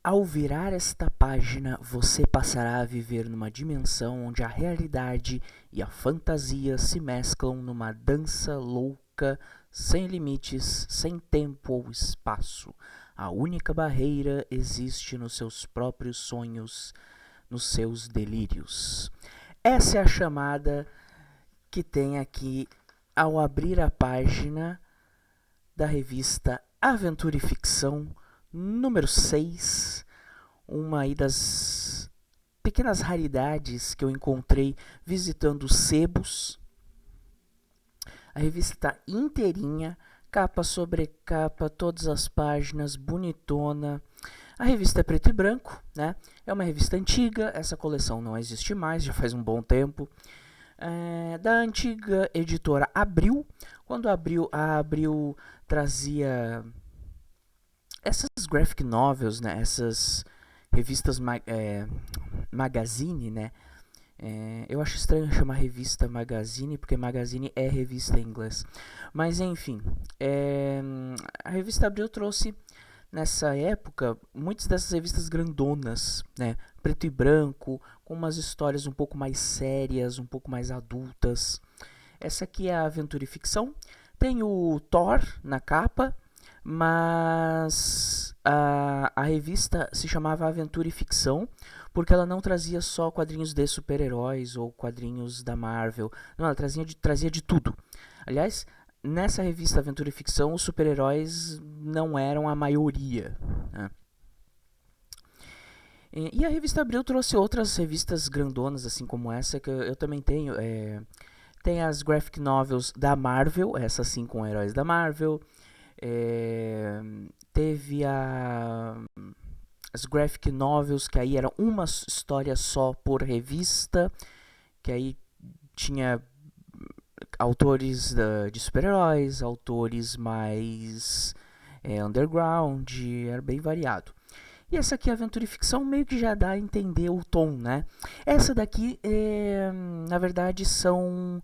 Ao virar esta página, você passará a viver numa dimensão onde a realidade e a fantasia se mesclam numa dança louca, sem limites, sem tempo ou espaço. A única barreira existe nos seus próprios sonhos, nos seus delírios. Essa é a chamada que tem aqui ao abrir a página da revista Aventura e Ficção, número 6, uma aí das pequenas raridades que eu encontrei visitando sebos. A revista está inteirinha, capa sobre capa, todas as páginas, bonitona. A revista é preto e branco, né? É uma revista antiga, essa coleção não existe mais, já faz um bom tempo. Da antiga editora Abril. Quando a Abril trazia essas graphic novels, né? Essas revistas magazine, né? Eu acho estranho chamar revista magazine, porque magazine é revista em inglês. Mas enfim, a revista Abril trouxe nessa época muitas dessas revistas grandonas, né? Preto e branco, com umas histórias um pouco mais sérias, um pouco mais adultas. Essa aqui é a Aventura e Ficção. Tem o Thor na capa, mas a revista se chamava Aventura e Ficção porque ela não trazia só quadrinhos de super-heróis ou quadrinhos da Marvel. Não, ela trazia de tudo. Aliás, nessa revista Aventura e Ficção, os super-heróis não eram a maioria, né? E a revista Abril trouxe outras revistas grandonas, assim como essa, que eu também tenho. Tem as graphic novels da Marvel, essa sim com heróis da Marvel. Teve as graphic novels, que aí era uma história só por revista, que aí tinha autores de super-heróis, autores mais underground, era bem variado. E essa aqui, Aventura e Ficção, meio que já dá a entender o tom, né? Essa daqui, na verdade, são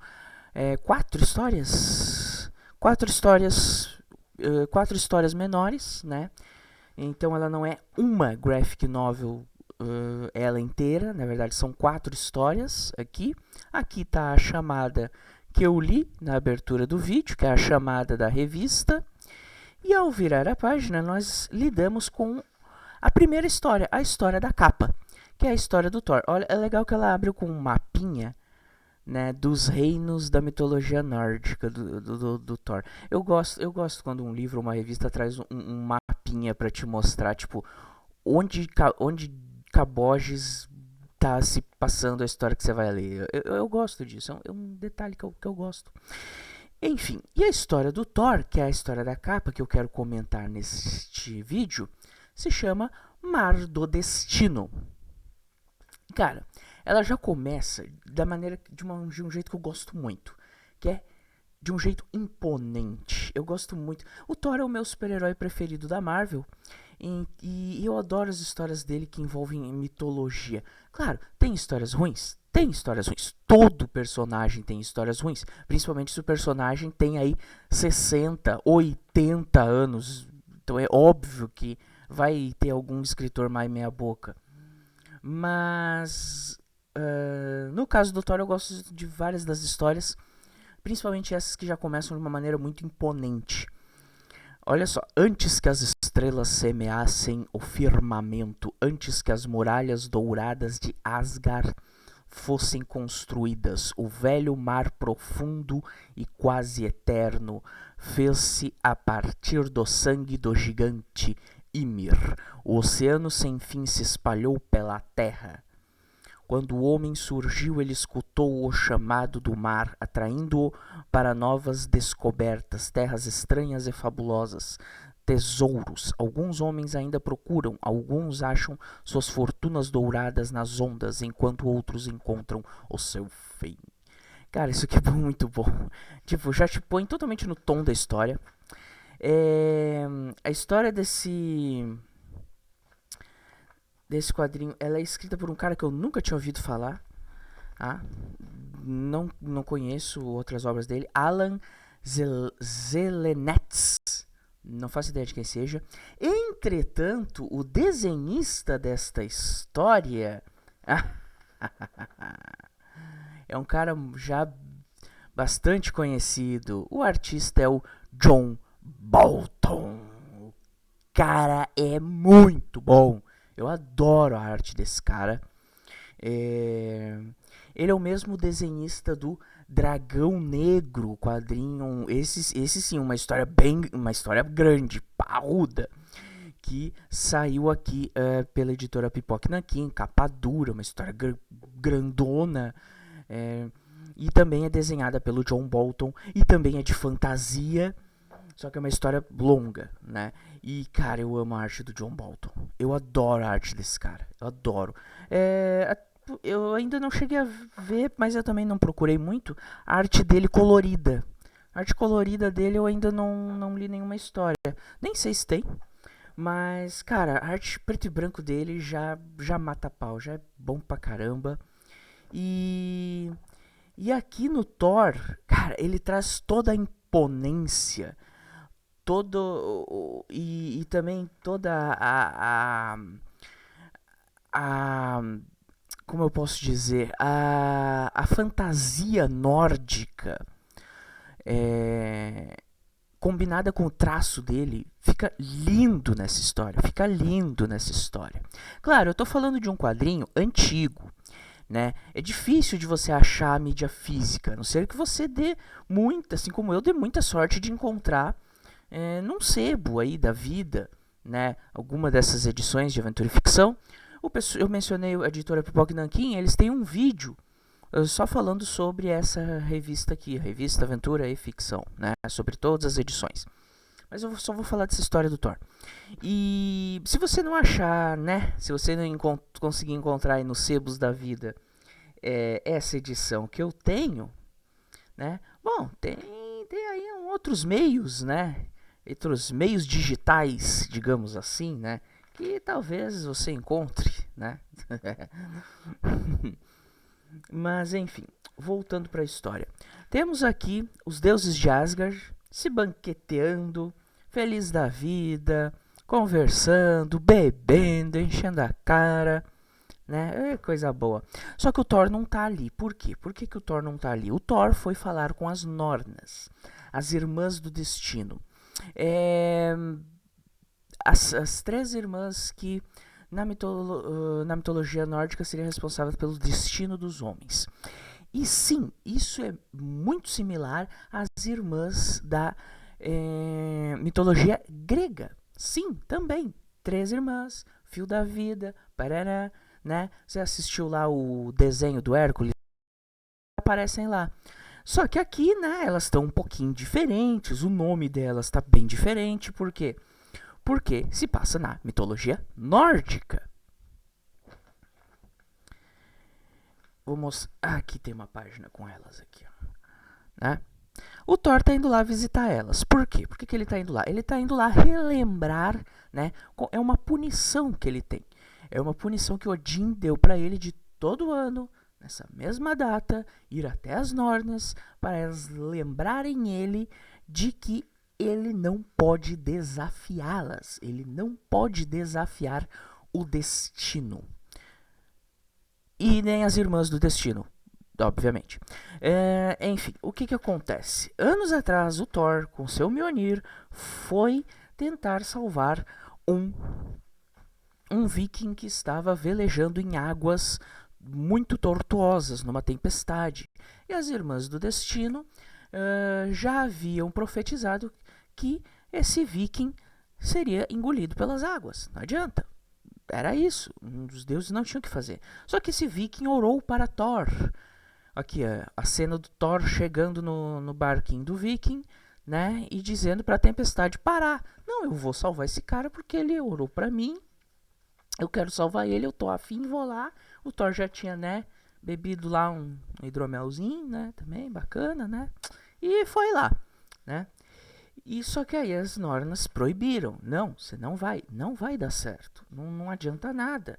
4 histórias. 4 histórias menores, né? Então ela não é uma graphic novel ela inteira, na verdade são 4 histórias aqui. Aqui está a chamada que eu li na abertura do vídeo, que é a chamada da revista. E ao virar a página, nós lidamos com a primeira história, a história da capa, que é a história do Thor. Olha, é legal que ela abre com um mapinha, né, dos reinos da mitologia nórdica do Thor. Eu gosto quando um livro ou uma revista traz um mapinha para te mostrar, tipo, onde Caboges tá se passando a história que você vai ler. Eu gosto disso, é um detalhe que eu gosto. Enfim, e a história do Thor, que é a história da capa que eu quero comentar neste vídeo, se chama Mar do Destino. Cara, ela já começa de um jeito que eu gosto muito, que é de um jeito imponente. Eu gosto muito. O Thor é o meu super-herói preferido da Marvel e eu adoro as histórias dele que envolvem mitologia. Claro, tem histórias ruins? Tem histórias ruins. Todo personagem tem histórias ruins, principalmente se o personagem tem aí 60, 80 anos. Então é óbvio que vai ter algum escritor mais meia boca. Mas no caso do Thor eu gosto de várias das histórias, principalmente essas que já começam de uma maneira muito imponente. Olha só, antes que as estrelas semeassem o firmamento, antes que as muralhas douradas de Asgard fossem construídas, o velho mar profundo e quase eterno fez-se a partir do sangue do gigante Ymir. O oceano sem fim se espalhou pela terra. Quando o homem surgiu, ele escutou o chamado do mar, atraindo-o para novas descobertas, terras estranhas e fabulosas, tesouros. Alguns homens ainda procuram, alguns acham suas fortunas douradas nas ondas, enquanto outros encontram o seu fim. Cara, isso aqui é muito bom. Tipo, já te põe totalmente no tom da história. A história desse quadrinho, ela é escrita por um cara que eu nunca tinha ouvido falar. Não conheço outras obras dele. Alan Zelenetz, Não faço ideia de quem seja. Entretanto, o desenhista desta história é um cara já bastante conhecido. O artista é o John Bolton. O cara é muito bom. Eu adoro a arte desse cara. Ele é o mesmo desenhista do Dragão Negro, quadrinho. Esse sim, uma história grande, parruda, que saiu aqui pela editora Pipoca Nanquim, capa dura, uma história grandona. E também é desenhada pelo John Bolton e também é de fantasia, só que é uma história longa, né? E, cara, eu amo a arte do John Bolton. Eu adoro a arte desse cara. Eu adoro. Eu ainda não cheguei a ver, mas eu também não procurei muito, a arte dele colorida. A arte colorida dele eu ainda não li nenhuma história. Nem sei se tem. Mas, cara, a arte preto e branco dele já mata pau. Já é bom pra caramba. E aqui no Thor, cara, ele traz toda a imponência, e também toda como eu posso dizer, a fantasia nórdica, combinada com o traço dele, fica lindo nessa história. Claro, eu tô falando de um quadrinho antigo, né? É difícil de você achar a mídia física, a não ser que você dê muita, assim como eu, dê muita sorte de encontrar num sebo aí da vida, né? Alguma dessas edições de aventura e ficção. Eu mencionei a editora Pipoca Nanquim, eles têm um vídeo só falando sobre essa revista aqui, a revista Aventura e Ficção, né? Sobre todas as edições. Mas eu só vou falar dessa história do Thor. E se você não achar, né? Se você não conseguir encontrar aí nos sebos da vida essa edição que eu tenho, né? Bom, tem aí outros meios, né? Outros meios digitais, digamos assim, né? Que talvez você encontre, né? Mas enfim, voltando para a história. Temos aqui os deuses de Asgard se banqueteando, feliz da vida, conversando, bebendo, enchendo a cara, né? É coisa boa. Só que o Thor não tá ali. Por quê? Por que o Thor não tá ali? O Thor foi falar com as Nornas, as irmãs do destino. As três irmãs que na mitologia nórdica seriam responsáveis pelo destino dos homens. E sim, isso é muito similar às irmãs da mitologia grega. Sim, também. Três irmãs, fio da vida, parará, né? Você assistiu lá o desenho do Hércules? Aparecem lá. Só que aqui, né, elas estão um pouquinho diferentes, o nome delas está bem diferente, por quê? Porque se passa na mitologia nórdica. Vou mostrar. Aqui tem uma página com elas aqui, ó, né? O Thor tá indo lá visitar elas. Por quê? Por que ele tá indo lá? Ele tá indo lá relembrar, né? É uma punição que ele tem. É uma punição que Odin deu para ele de todo ano, nessa mesma data, ir até as Nornas para elas lembrarem ele de que ele não pode desafiá-las. Ele não pode desafiar o destino. E nem as irmãs do destino, obviamente. Enfim, o que acontece? Anos atrás, o Thor, com seu Mjolnir, foi tentar salvar um viking que estava velejando em águas muito tortuosas, numa tempestade. E as irmãs do destino já haviam profetizado que esse viking seria engolido pelas águas. Não adianta. Era isso. Os deuses não tinham o que fazer. Só que esse viking orou para Thor. Aqui a cena do Thor chegando no barquinho do viking, né? E dizendo para a tempestade parar. Não, eu vou salvar esse cara porque ele orou para mim. Eu quero salvar ele, eu tô afim, vou lá. O Thor já tinha, né, bebido lá um hidromelzinho, né? Também bacana, né? E foi lá, né? E só que aí as Nornas proibiram. Não, você não vai dar certo. Não adianta nada.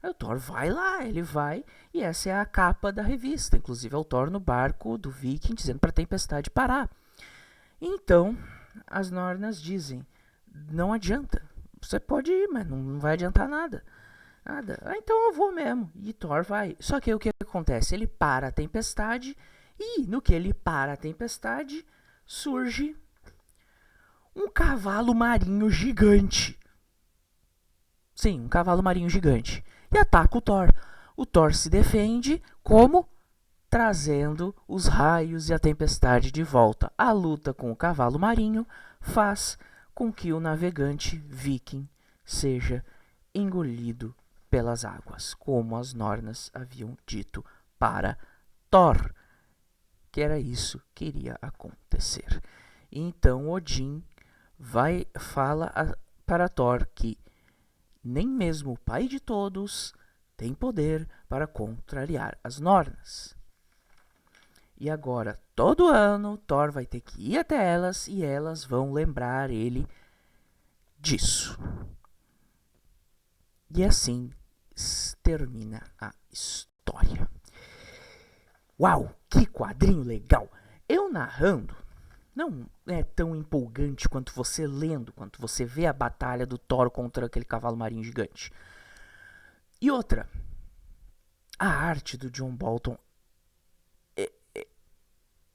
Aí o Thor vai lá, ele vai, e essa é a capa da revista. Inclusive é o Thor no barco do Viking dizendo para a tempestade parar. Então, as Nornas dizem: não adianta. Você pode ir, mas não vai adiantar nada. Nada. Ah, então eu vou mesmo. E Thor vai. Só que o que acontece? Ele para a tempestade e no que ele para a tempestade, surge um cavalo marinho gigante. Sim, um cavalo marinho gigante. E ataca o Thor. O Thor se defende como? Trazendo os raios e a tempestade de volta. A luta com o cavalo marinho faz com que o navegante viking seja engolido pelas águas, como as Nornas haviam dito para Thor, que era isso que iria acontecer. Então Odin fala para Thor que nem mesmo o pai de todos tem poder para contrariar as Nornas. E agora, todo ano, Thor vai ter que ir até elas e elas vão lembrar ele disso. E assim termina a história. Uau, que quadrinho legal! Eu narrando não é tão empolgante quanto você lendo, quanto você vê a batalha do Thor contra aquele cavalo marinho gigante. E outra, a arte do John Bolton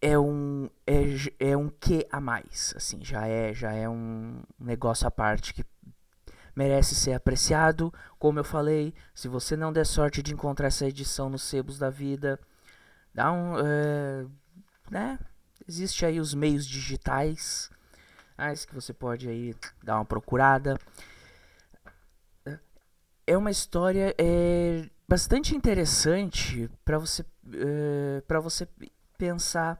é um quê a mais, assim, já é um negócio à parte que merece ser apreciado. Como eu falei, se você não der sorte de encontrar essa edição nos sebos da vida, dá né? Existe aí os meios digitais, que você pode aí dar uma procurada. É uma história bastante interessante para você pensar,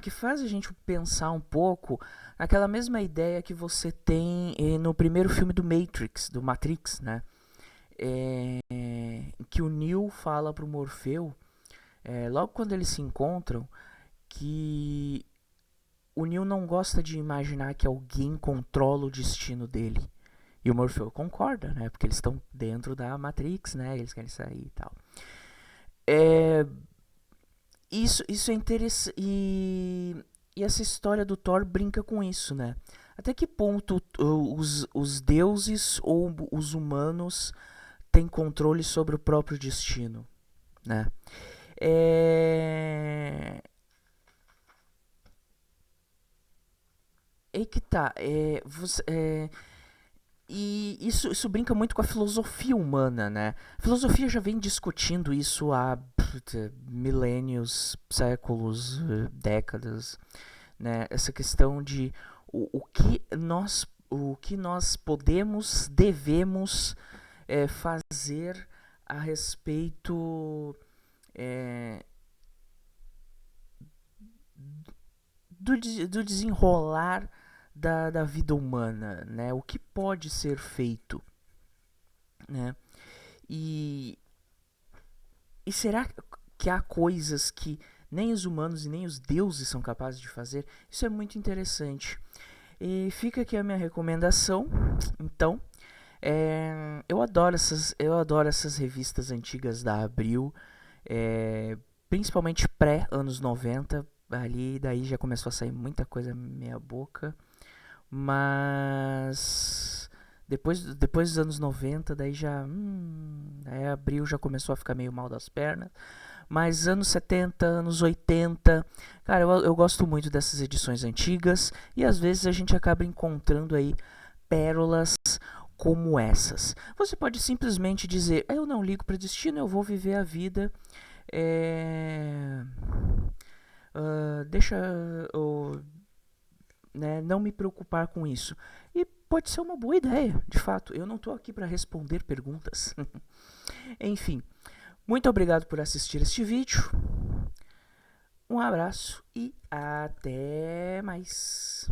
que faz a gente pensar um pouco naquela mesma ideia que você tem no primeiro filme do Matrix, né? Que o Neo fala pro Morfeu, logo quando eles se encontram, que o Neo não gosta de imaginar que alguém controla o destino dele. E o Morfeu concorda, né? Porque eles estão dentro da Matrix, né? Eles querem sair e tal. Isso é interessante. E essa história do Thor brinca com isso, né? Até que ponto os deuses ou os humanos têm controle sobre o próprio destino, né? Que tá. E isso brinca muito com a filosofia humana, né? A filosofia já vem discutindo isso há milênios, séculos, décadas, né? Essa questão de o que nós podemos, devemos fazer a respeito do desenrolar da vida humana, né? O que pode ser feito, né? E será que há coisas que nem os humanos e nem os deuses são capazes de fazer? Isso é muito interessante. E fica aqui a minha recomendação. Então, eu adoro essas revistas antigas da Abril, principalmente pré-anos 90. Ali, daí já começou a sair muita coisa meia boca. Mas depois dos anos 90, daí já Abril já começou a ficar meio mal das pernas. Mas anos 70, anos 80, cara, eu gosto muito dessas edições antigas. E às vezes a gente acaba encontrando aí pérolas como essas. Você pode simplesmente dizer: eu não ligo para destino, eu vou viver a vida. Deixa não me preocupar com isso. E pode ser uma boa ideia, de fato. Eu não estou aqui para responder perguntas. Enfim, muito obrigado por assistir este vídeo. Um abraço e até mais.